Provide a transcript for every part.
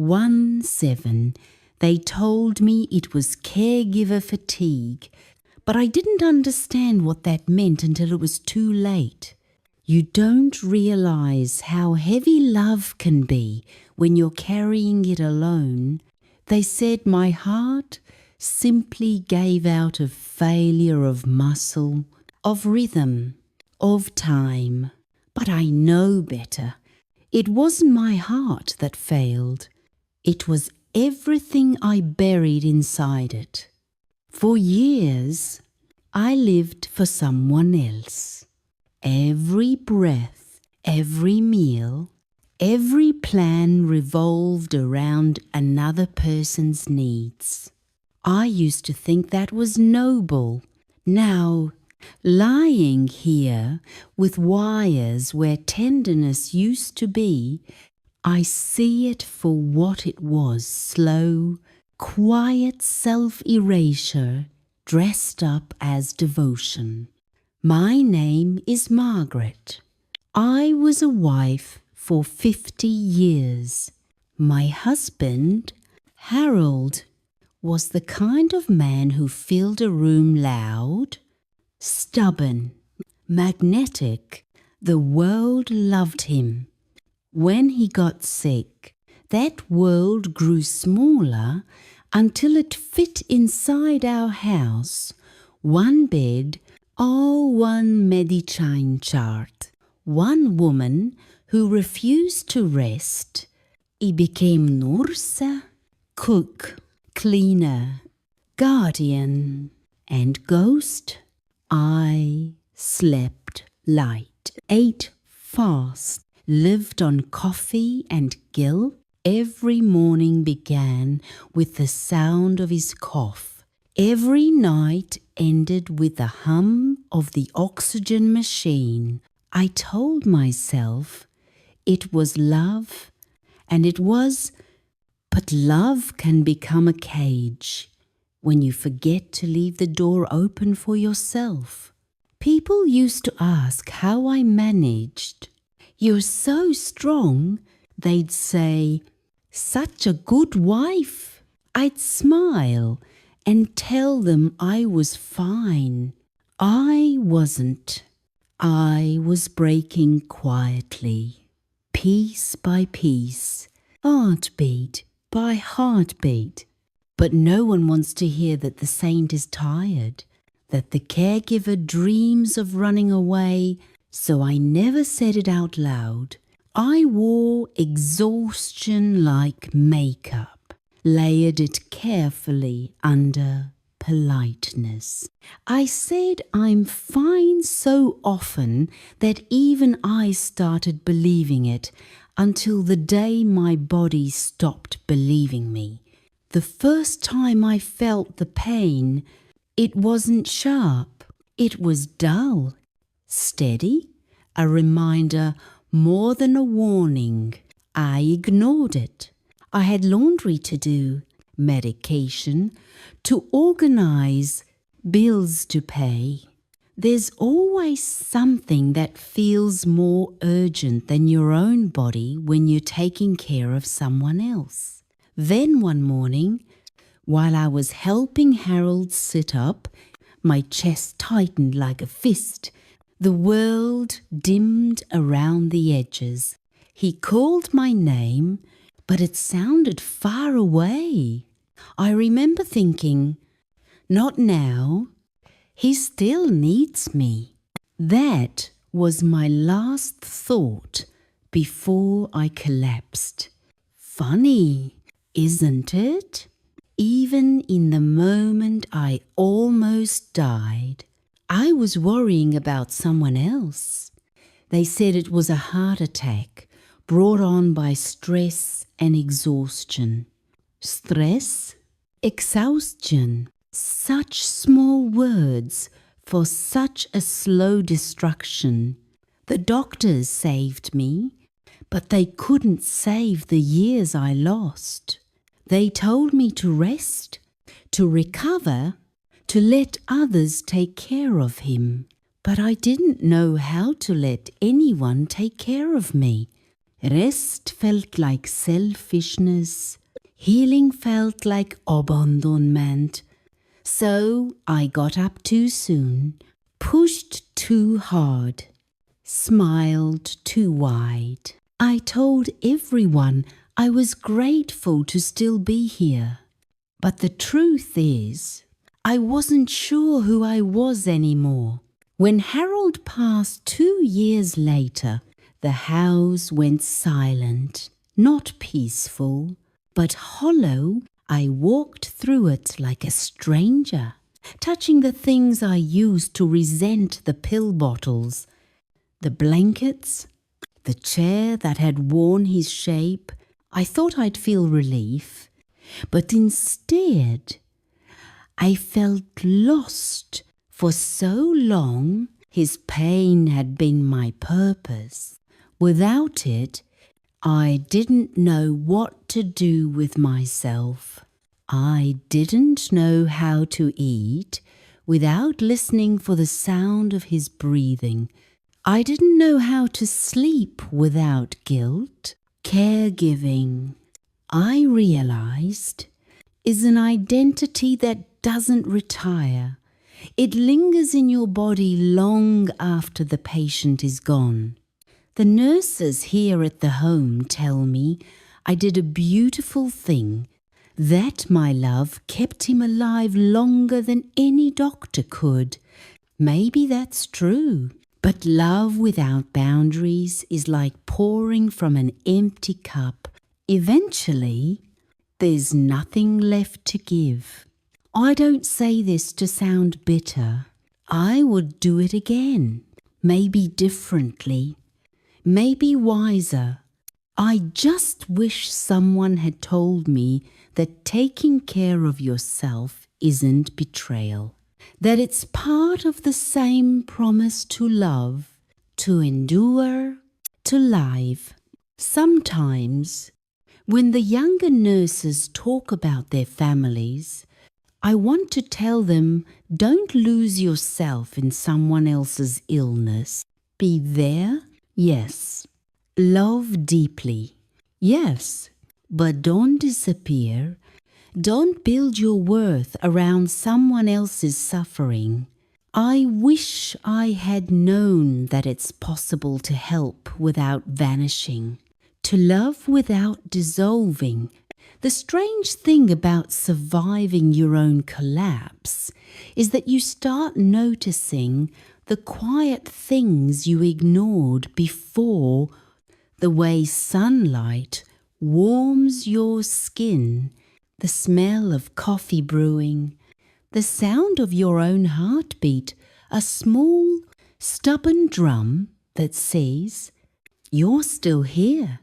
17. They told me it was caregiver fatigue, but I didn't understand what that meant until it was too late. You don't realize how heavy love can be when you're carrying it alone. They said my heart simply gave out of failure of muscle, of rhythm, of time. But I know better. It wasn't my heart that failed. It was everything I buried inside it. For years, I lived for someone else. Every breath, every meal, every plan revolved around another person's needs. I used to think that was noble. Now, lying here with wires where tenderness used to be, I see it for what it was, slow, quiet self-erasure dressed up as devotion. My name is Margaret. I was a wife for 50 years. My husband, Harold, was the kind of man who filled a room loud, stubborn, magnetic. The world loved him. When he got sick, that world grew smaller until it fit inside our house. One bed, one medicine chart. One woman who refused to rest. He became nurse, cook, cleaner, guardian, and ghost. I slept light, ate fast, lived on coffee and gill. Every morning began with the sound of his cough. Every night ended with the hum of the oxygen machine. I told myself it was love, and it was, but love can become a cage when you forget to leave the door open for yourself. People used to ask how I managed. You're so strong, they'd say. Such a good wife. I'd smile and tell them I was fine. I wasn't. I was breaking quietly, piece by piece, heartbeat by heartbeat. But no one wants to hear that the saint is tired, that the caregiver dreams of running away, so I never said it out loud. I wore exhaustion like makeup, layered it carefully under politeness. I said I'm fine so often that even I started believing it until the day my body stopped believing me. The first time I felt the pain, it wasn't sharp, it was dull, steady, a reminder more than a warning. I ignored it. I had laundry to do, medication to organize, bills to pay. There's always something that feels more urgent than your own body when you're taking care of someone else. Then one morning, while I was helping Harold sit up, my chest tightened like a fist. The world dimmed around the edges. He called my name, but it sounded far away. I remember thinking, not now. He still needs me. That was my last thought before I collapsed. Funny, isn't it? Even in the moment I almost died, I was worrying about someone else. They said it was a heart attack brought on by stress and exhaustion. Stress, exhaustion, such small words for such a slow destruction. The doctors saved me, but they couldn't save the years I lost. They told me to rest, to recover, to let others take care of him. But I didn't know how to let anyone take care of me. Rest felt like selfishness. Healing felt like abandonment. So I got up too soon, pushed too hard, smiled too wide. I told everyone I was grateful to still be here. But the truth is, I wasn't sure who I was anymore. When Harold passed 2 years later, the house went silent, not peaceful, but hollow. I walked through it like a stranger, touching the things I used to resent the pill bottles, the blankets, the chair that had worn his shape. I thought I'd feel relief, but instead I felt lost. For so long, his pain had been my purpose. Without it, I didn't know what to do with myself. I didn't know how to eat without listening for the sound of his breathing. I didn't know how to sleep without guilt. Caregiving, I realized, is an identity that doesn't retire. It lingers in your body long after the patient is gone. The nurses here at the home tell me I did a beautiful thing, that my love kept him alive longer than any doctor could. Maybe that's true, but love without boundaries is like pouring from an empty cup. Eventually, there's nothing left to give. I don't say this to sound bitter. I would do it again, maybe differently, maybe wiser. I just wish someone had told me that taking care of yourself isn't betrayal, that it's part of the same promise to love, to endure, to live. Sometimes, when the younger nurses talk about their families, I want to tell them, don't lose yourself in someone else's illness. Be there, yes. Love deeply, yes. But don't disappear. Don't build your worth around someone else's suffering. I wish I had known that it's possible to help without vanishing, to love without dissolving. The strange thing about surviving your own collapse is that you start noticing the quiet things you ignored before, the way sunlight warms your skin, the smell of coffee brewing, the sound of your own heartbeat, a small, stubborn drum that says, "You're still here."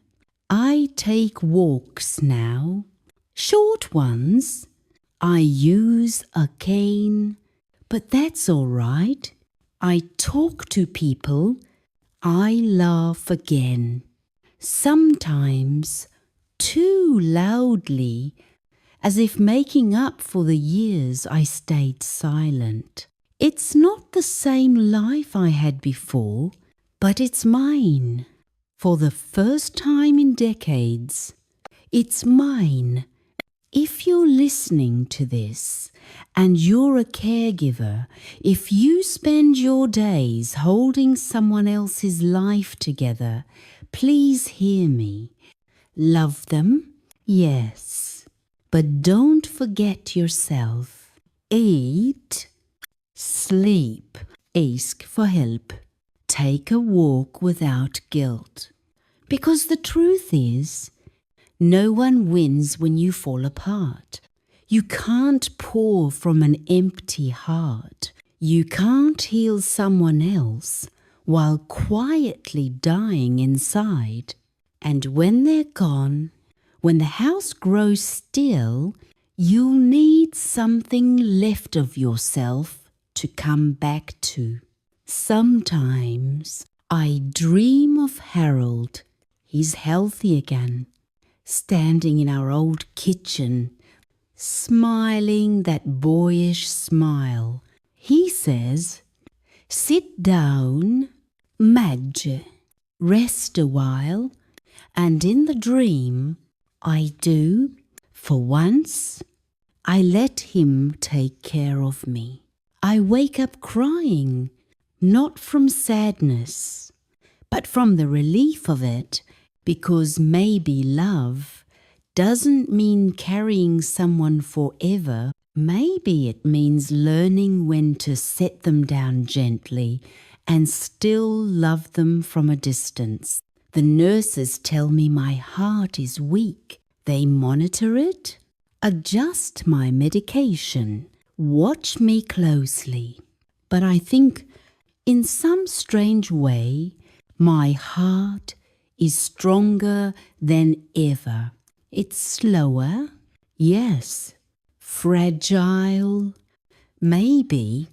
I take walks now, short ones. I use a cane, but that's all right. I talk to people. I laugh again, sometimes too loudly, as if making up for the years I stayed silent. It's not the same life I had before, but it's mine. For the first time in decades, it's mine. If you're listening to this and you're a caregiver, if you spend your days holding someone else's life together, please hear me. Love them, yes, but don't forget yourself. Eat, sleep, ask for help. Take a walk without guilt. Because the truth is, no one wins when you fall apart. You can't pour from an empty heart. You can't heal someone else while quietly dying inside. And when they're gone, when the house grows still, you'll need something left of yourself to come back to. Sometimes I dream of Harold. He's healthy again, standing in our old kitchen, smiling that boyish smile. He says, "Sit down, Madge, rest a while, And in the dream, I do, for once, I let him take care of me. I wake up crying, not from sadness, but from the relief of it, because maybe love doesn't mean carrying someone forever. Maybe it means learning when to set them down gently and still love them from a distance. The nurses tell me my heart is weak. They monitor it, adjust my medication, watch me closely. But I think in some strange way, my heart is stronger than ever. It's slower, yes, fragile, maybe,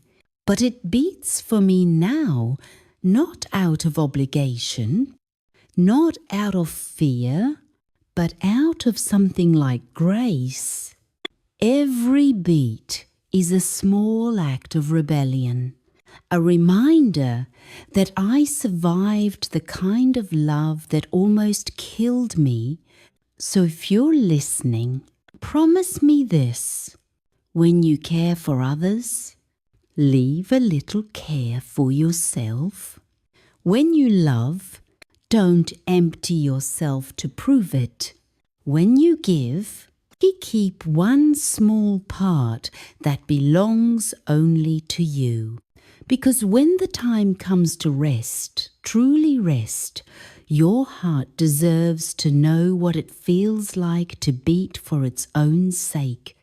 but it beats for me now, not out of obligation, not out of fear, but out of something like grace. Every beat is a small act of rebellion, a reminder that I survived the kind of love that almost killed me. So if you're listening, promise me this: when you care for others, leave a little care for yourself. When you love, don't empty yourself to prove it. When you give, keep one small part that belongs only to you. Because when the time comes to rest, truly rest, your heart deserves to know what it feels like to beat for its own sake,